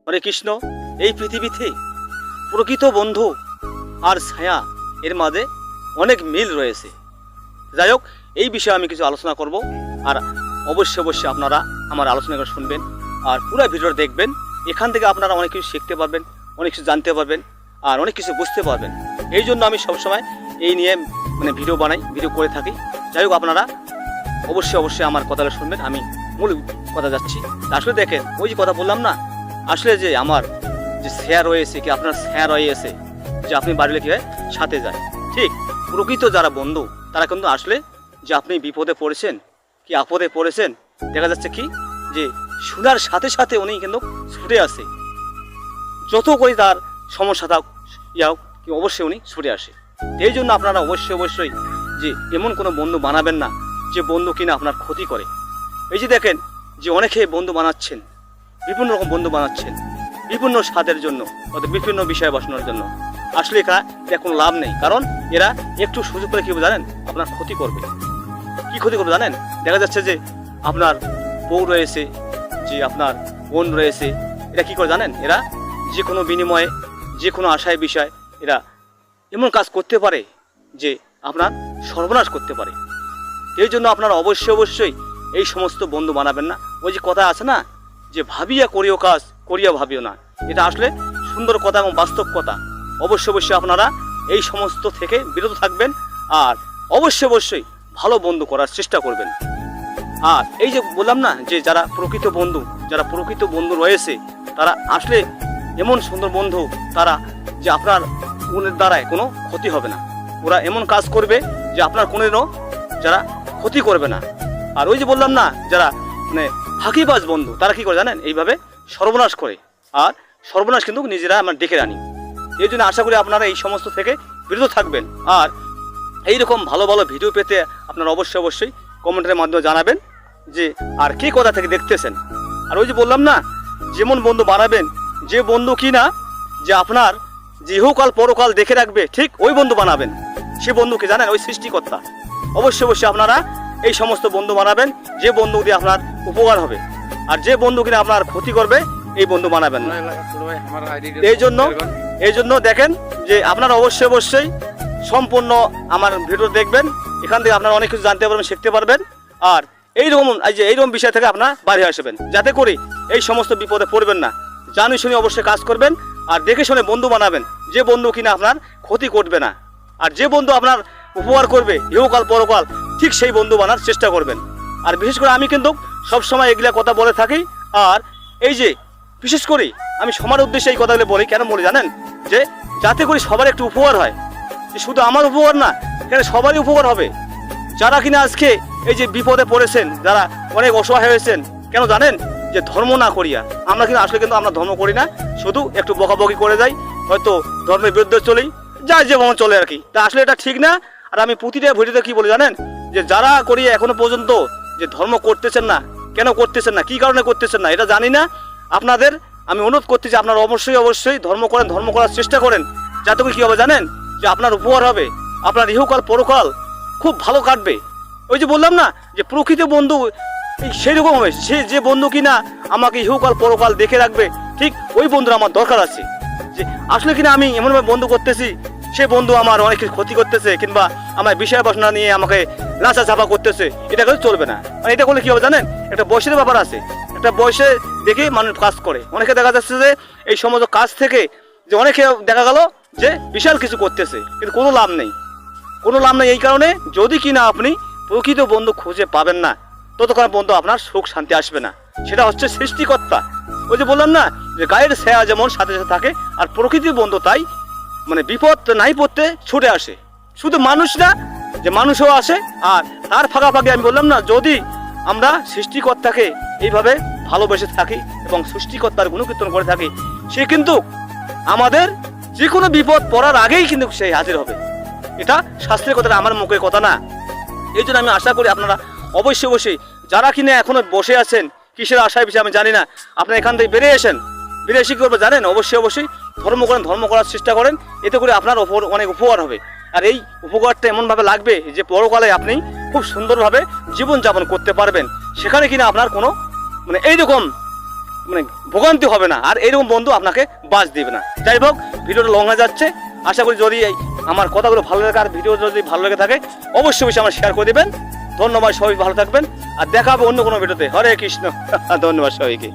হরে কৃষ্ণ। এই পৃথিবীতে প্রকৃত বন্ধু আর ছায়া এর মাঝে অনেক মিল রয়েছে। যাই হোক, এই বিষয়ে আমি কিছু আলোচনা করব, আর অবশ্যই আপনারা আমার আলোচনাগুলো শুনবেন আর পুরো ভিডিওটা দেখবেন। এখান থেকে আপনারা অনেক কিছু শিখতে পারবেন, অনেক কিছু জানতে পারবেন আর অনেক কিছু বুঝতে পারবেন। এই জন্য আমি সবসময় এই নিয়ে ভিডিও বানাই, ভিডিও করে থাকি। যাই হোক, আপনারা অবশ্যই আমার কথাটা শুনবেন। আমি মূল কথা যাচ্ছি। আসলে দেখেন, ওই যে কথা বললাম না, আসলে যে আমার যে শেয়ার রয়েছে কি আপনার শেয়ার রয়েছে যে আপনি বাড়িলে কী হয় সাথে যায়। ঠিক প্রকৃত যারা বন্ধু তারা কিন্তু আসলে যে আপনি বিপদে পড়েছেন কি আপদে পড়েছেন, দেখা যাচ্ছে কি যে শোনার সাথে সাথে উনি কিন্তু ছুটে আসে। যত করে তার সমস্যা থাক হোক কি অবশ্যই উনি ছুটে আসে। এই জন্য আপনারা অবশ্যই যে এমন কোনো বন্ধু বানাবেন না যে বন্ধু কিনা আপনার ক্ষতি করে। এই যে দেখেন যে অনেকে বন্ধু বানাচ্ছেন, বিভিন্ন রকম বন্ধু বানাচ্ছেন বিভিন্ন স্বাদের জন্য, অর্থাৎ বিভিন্ন বিষয় বসানোর জন্য। আসলে এটা কোনো লাভ নেই, কারণ এরা একটু সুযোগ করে কী জানেন আপনার ক্ষতি করবে। কি ক্ষতি করবে জানেন? দেখা যাচ্ছে যে আপনার বউ রয়েছে, যে আপনার বোন রয়েছে, এরা কি করে জানেন? এরা যে কোনো বিনিময়ে, যে কোনো আশায় বিষয় এরা এমন কাজ করতে পারে যে আপনার সর্বনাশ করতে পারে। এই জন্য আপনারা অবশ্যই এই সমস্ত বন্ধু বানাবেন না। ওই যে কথা আছে না যে ভাবিয়া করিও কাজ, করিয়া ভাবিও না। এটা আসলে সুন্দর কথা এবং বাস্তব কথা। অবশ্যই আপনারা এই সমস্ত থেকে বিরত থাকবেন আর অবশ্যই ভালো বন্ধু করার চেষ্টা করবেন। আর এই যে বললাম না যে যারা প্রকৃত বন্ধু রয়েছে তারা আসলে এমন সুন্দর বন্ধু, তারা যে আপনার গুণের দ্বারায় কোনো ক্ষতি হবে না। ওরা এমন কাজ করবে যে আপনার কোনেরও যারা ক্ষতি করবে না। আর ওই যে বললাম না যারা ফাঁকিবাজ বন্ধু, তারা কি করে জানেন? এইভাবে সর্বনাশ করে, আর সর্বনাশ কিন্তু নিজেরা আমরা ডেকে আনি। এই জন্য আশা করি আপনারা এই সমস্ত থেকে বিরত থাকবেন। আর এইরকম ভালো ভিডিও পেতে আপনারা অবশ্যই কমেন্টের মাধ্যমে জানাবেন যে আর কে কোথা থেকে দেখতেছেন। আর ওই যে বললাম না, যেমন বন্ধু বানাবেন, যে বন্ধু কি না যে আপনার যে ইহকাল পরকাল দেখে রাখবে, ঠিক ওই বন্ধু বানাবেন। সে বন্ধুকে জানেন ওই সৃষ্টিকর্তা। অবশ্যই আপনারা এই সমস্ত বন্ধু বানাবেন যে বন্ধু দিয়ে আপনার উপকার হবে, আর যে বন্ধু কিনা আপনার ক্ষতি করবে এই বন্ধু বানাবেন না। এই জন্য দেখেন যে আপনারা অবশ্যই সম্পূর্ণ আমার ভিডিও দেখবেন। এখান থেকে আপনারা অনেক কিছু জানতে পারবেন, শিখতে পারবেন। আর এইরকম বিষয় থেকে আপনারা বাইরে আসবেন, যাতে করে এই সমস্ত বিপদে পড়বেন না। জানি শুনে অবশ্যই কাজ করবেন আর দেখে শুনে বন্ধু বানাবেন যে বন্ধু কিনা আপনার ক্ষতি করবে না, আর যে বন্ধু আপনার উপকার করবে ইহকাল পরকাল, ঠিক সেই বন্ধু বানার চেষ্টা করবেন। আর বিশেষ করে আমি কিন্তু সবসময় এগুলা কথা বলে থাকি। আর এই যে বিশেষ করে আমি সবার উদ্দেশ্যে এই কথাগুলো বলি, কেন বলি জানেন? যে যাতে করে সবার একটু উপকার হয়, যে শুধু আমার উপকার না, এখানে সবারই উপকার হবে। যারা কিনা আজকে এই যে বিপদে পড়েছেন, যারা অনেক অসহায় হয়েছেন, কেন জানেন? যে ধর্ম না করিয়া আমরা কিন্তু আসলে আমরা ধর্ম করি না, শুধু একটু বকাবকি করে যাই, হয়তো ধর্মের বিরুদ্ধে চলেই যাই, যেমন চলে আর কি। তা আসলে এটা ঠিক না। আর আমি প্রতিটা ভিডিওতে কি বলি জানেন? যে যারা করিয়া এখনো পর্যন্ত যে ধর্ম করতেছেন না, কেন করতেছেন না, কি কারণে করতেছেন না, এটা জানি না। আপনাদের আমি অনুরোধ করতেছি আপনারা অবশ্যই ধর্ম করেন, ধর্ম করার চেষ্টা করেন, যাতে করে কি হবে জানেন? যে আপনার উপকার হবে, আপনার ইহকাল পরকাল খুব ভালো কাটবে। ওই যে বললাম না যে প্রকৃত বন্ধু সেরকম হবে, সে যে বন্ধু কিনা আমাকে ইহকাল পরকাল দেখে রাখবে, ঠিক ওই বন্ধুর আমার দরকার আছে। যে আসলে কিনা আমি এমনভাবে বন্ধু করতেছি, সে বন্ধু আমার অনেক কিছু ক্ষতি করতেছে, কিংবা আমার বিষয় বাসনা নিয়ে আমাকে লাচা চাপা করতেছে, এটা কিন্তু চলবে না। মানে এটা করলে কি হবে জানেন? একটা বয়সের ব্যাপার আছে, একটা বয়সে দেখে মানুষ কাজ করে। অনেকে দেখা যাচ্ছে যে এই সমস্ত কাজ থেকে যে অনেকে দেখা গেল যে বিশাল কিছু করতেছে, কিন্তু কোনো লাভ নেই। এই কারণে যদি কিনা আপনি প্রকৃত বন্ধু খুঁজে পাবেন না, ততক্ষণ বন্ধু আপনার সুখ শান্তি আসবে না। সেটা হচ্ছে সৃষ্টিকর্তা। ওই যে বললাম না যে গায়ের ছায়া যেমন সাথে থাকে, আর প্রকৃতির বন্ধু তাই বিপদ নাই পড়তে ছুটে আসে। শুধু মানুষ না, যে মানুষও আসে। আর তার ফাঁকাফাঁকি আমি বললাম না, যদি আমরা সৃষ্টিকর্তাকে এইভাবে ভালোবেসে থাকি এবং সৃষ্টিকর্তার গুণকীর্তন করে থাকি, সে কিন্তু আমাদের যে কোনো বিপদ পড়ার আগেই কিন্তু সে হাজির হবে। এটা শাস্ত্রের কথা, আমার মুখের কথা না। এই জন্য আমি আশা করি আপনারা অবশ্যই যারা কিনা এখনো বসে আছেন কিসের আশায় বিষয়ে আমি জানি না, আপনারা এখান থেকে বেরিয়ে এসে কি করবে জানেন? অবশ্যই ধর্ম করেন, ধর্ম করার চেষ্টা করেন, এতে করে আপনার অনেক উপকার হবে। আর এই উপকারটা এমনভাবে লাগবে যে পরকালে আপনি খুব সুন্দরভাবে জীবনযাপন করতে পারবেন। সেখানে কিনা আপনার কোনো এইরকম মানে ভোগান্তি হবে না, আর এরকম বন্ধু আপনাকে বাজ দিবে না। যাই হোক, ভিডিওটা লং হয়ে যাচ্ছে। আশা করি যদি আমার কথাগুলো ভালো লাগে আর ভিডিও যদি ভালো লেগে থাকে অবশ্যই আমার শেয়ার করে দেবেন। ধন্যবাদ, সবাই ভালো থাকবেন, আর দেখা হবে অন্য কোনো ভিডিওতে। হরে কৃষ্ণ। ধন্যবাদ সবাইকে।